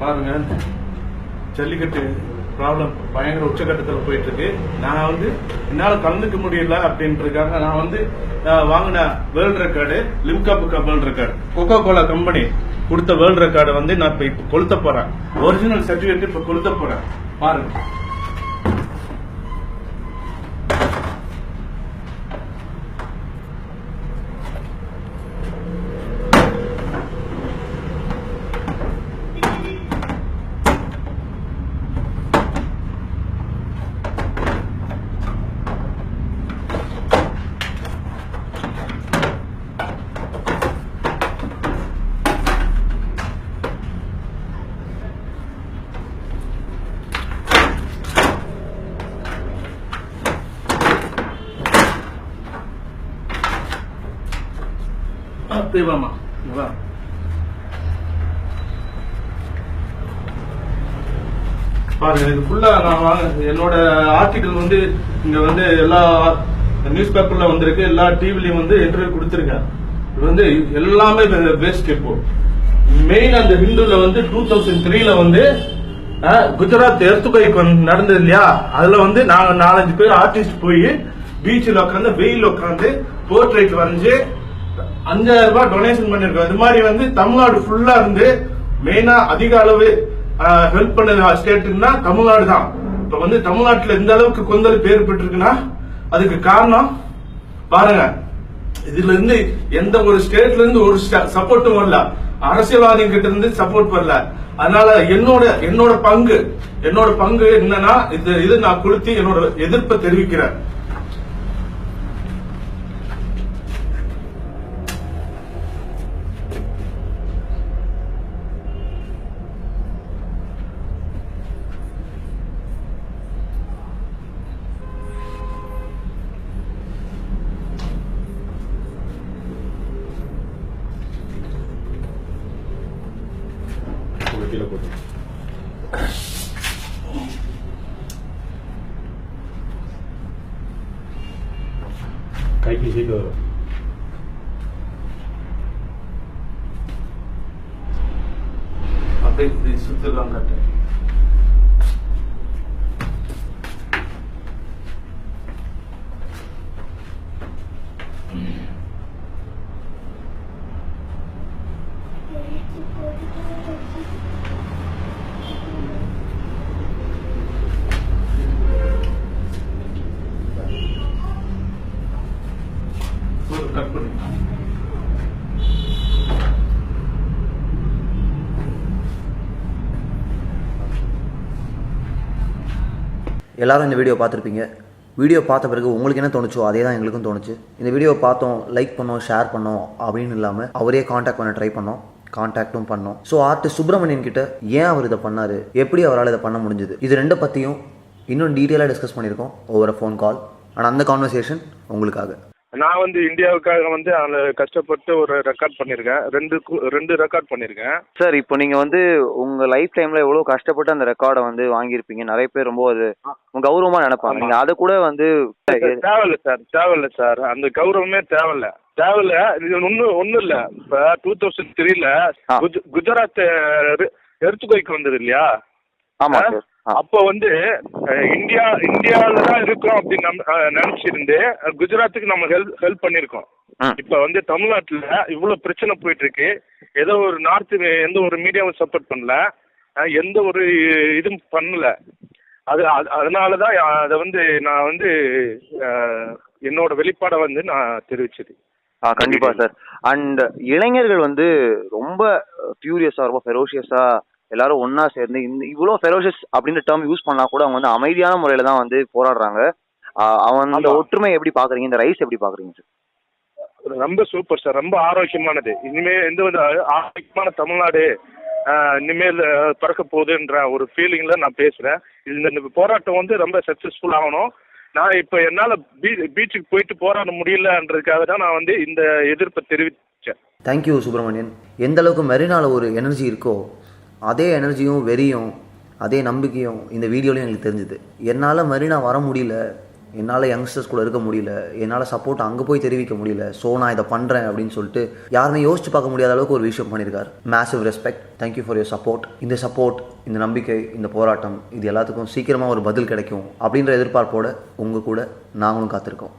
பாருங்க, ஜல்லிக்கட்டு ப்ராப்ளம் பயங்கர உச்சகட்டத்தில் போயிட்டு இருக்கு. நான் என்னால் கலந்துக்க முடியல அப்படின்றதுக்காக நான் வாங்கின world record Limca book world record Coca Cola company கொடுத்த வேர்ல்ட் ரெக்கார்டை நான் இப்ப கொளுத்த போறேன். ஒரிஜினல் சர்டிபிகேட் இப்ப கொளுத்த போறேன். பாருங்க, தேவாமா பாருங்க, இது ஃபுல்லா நான் என்னோட ஆர்டிகல் இங்க எல்லா நியூஸ் பேப்பர்ல வந்திருக்கு, எல்லா டிவிலையும் இன்டர்வியூ கொடுத்திருக்கேன். இது எல்லாமே பெஸ்ட். இப்போ மெயின் அந்த ஹிந்துல 2003ல குஜராத் எர்த்குவேக் நடந்தது இல்லையா, அதுல நாங்க 4-5 பேர் ஆர்டிஸ்ட் போய் பீச்சில் உட்காந்து வெயில் உட்காந்து போர்ட்ரைட் வரைஞ்சு 5000 ரூபாய் டொனேஷன் பண்ணிருக்கோம். இது மாதிரி தமிழ்நாடு ஃபுல்லா மெயினா அதிக அளவு ஹெல்ப் பண்ண ஸ்டேட்னா தமிழ்நாடு தான். இப்ப தமிழ்நாட்டுல இந்த அளவுக்கு கொந்தல் பேர் பெற்றிருக்குன்னா அதுக்கு காரணம் பாருங்க, இதுல எந்த ஒரு ஸ்டேட்ல இருந்து ஒரு சப்போர்ட்டும் வரல, அரசியல்வாதி கிட்ட இருந்து சப்போர்ட் வரல. அதனால என்னோட பங்கு என்னன்னா இது நான் கொளுத்தி என்னோட எதிர்ப்பை தெரிவிக்கிறேன். கைக்கு சீட்டு வரும். அப்படியே சுத்தலாம் கட்ட கட் பண்ணி எல்லாரும் இந்த வீடியோ பார்த்துருப்பீங்க. வீடியோ பார்த்த பிறகு உங்களுக்கு என்ன தோணுச்சோ அதே தான் எங்களுக்கும் தோணுச்சு. இந்த வீடியோ பார்த்தோம், லைக் பண்ணோம், ஷேர் பண்ணோம் அப்படின்னு இல்லாமல் அவரே காண்டாக்ட் பண்ண ட்ரை பண்ணோம், காண்டாக்டும் பண்ணோம். ஸோ ஆர்டிஸ்ட் சுப்பிரமணியன் கிட்ட ஏன் அவர் இதை பண்ணாரு, எப்படி அவரால் இதை பண்ண முடிஞ்சது, இது ரெண்டை பற்றியும் இன்னும் டீட்டெயிலாக டிஸ்கஸ் பண்ணியிருக்கோம் ஓவர் ஃபோன் கால். ஆனால் அந்த கான்வர்சேஷன் உங்களுக்காக. நான் இந்தியாவுக்காக அதில் கஷ்டப்பட்டு ஒரு ரெக்கார்ட் பண்ணியிருக்கேன், ரெண்டு ரெக்கார்ட் பண்ணியிருக்கேன் சார். இப்போ நீங்கள் உங்கள் லைஃப் டைமில் எவ்வளோ கஷ்டப்பட்டு அந்த ரெக்கார்டை வாங்கியிருப்பீங்க. நிறைய பேர் ரொம்ப அது கௌரவமாக நினைப்பாங்க. நீங்கள் அதை கூட தேவையில்லை சார், அந்த கௌரவமே தேவையில்ல. இது ஒன்றும் இல்லை. இப்போ 2003ல குஜராத் எர்த்குவேக் வந்தது இல்லையா? ஆமா சார். அப்போ இந்தியாவில தான் இருக்கோம் அப்படின்னு நினைச்சிருந்து குஜராத்துக்கு நம்ம ஹெல்ப் பண்ணிருக்கோம். இப்ப தமிழ்நாட்டுல இவ்வளவு பிரச்சனை போயிட்டு இருக்கு. ஏதோ ஒரு எந்த ஒரு மீடியாவும் சப்போர்ட் பண்ணல, எந்த ஒரு இதுவும் பண்ணல. அதனாலதான் அதை நான் என்னோட வெளிப்பாடை நான் தெரிவிச்சது. கண்டிப்பா சார். அண்ட் இளைஞர்கள் ரொம்ப ஃபியூரியஸா, ரொம்ப ஃபெரோஷியஸா எல்லாரும் ஒன்னா சேர்ந்து இவ்வளோ ஃபெரோஷியஸ் அப்படின்ற டேர்ம் யூஸ் பண்ணா கூட அவங்க அமைதியான முறையில தான் போராடுறாங்க. அந்த ஒற்றுமை எப்படி பாக்குறீங்க, இந்த ரைஸ் எப்படி பாக்குறீங்க சார்? ரொம்ப சூப்பர் சார், ரொம்ப ஆரோக்கியமானது. இனிமே ஆரோக்கியமான தமிழ்நாடு இனிமேல் பிறக்க போகுதுன்ற ஒரு ஃபீலிங்ல நான் பேசுறேன். இந்த போராட்டம் ரொம்ப சக்சஸ்ஃபுல் ஆகணும். நான் இப்ப என்னால பீச்சுக்கு போயிட்டு போராட முடியலன்றதுக்காக தான் நான் இந்த எதிர்ப்பை தெரிவிச்சேன். தேங்க்யூ சுப்பிரமணியன். எந்த அளவுக்கு மெரினால ஒரு எனர்ஜி இருக்கோ அதே எனர்ஜியும் வெறியும் அதே நம்பிக்கையும் இந்த வீடியோலையும் எனக்கு தெரிஞ்சுது. என்னால் மெரினா வர முடியல, என்னால் யங்ஸ்டர்ஸ் கூட இருக்க முடியல, என்னால் சப்போர்ட் அங்கே போய் தெரிவிக்க முடியல, ஸோ நான் இதை பண்ணுறேன் அப்படின்னு சொல்லிட்டு யாருமே யோசிச்சு பார்க்க முடியாத அளவுக்கு ஒரு விஷயம் பண்ணியிருக்காரு. Massive respect. Thank you for your support. இந்த சப்போர்ட், இந்த நம்பிக்கை, இந்த போராட்டம், இது எல்லாத்துக்கும் சீக்கிரமாக ஒரு பதில் கிடைக்கும் அப்படின்ற எதிர்பார்ப்போடு உங்கள் கூட நாங்களும் காத்திருக்கோம்.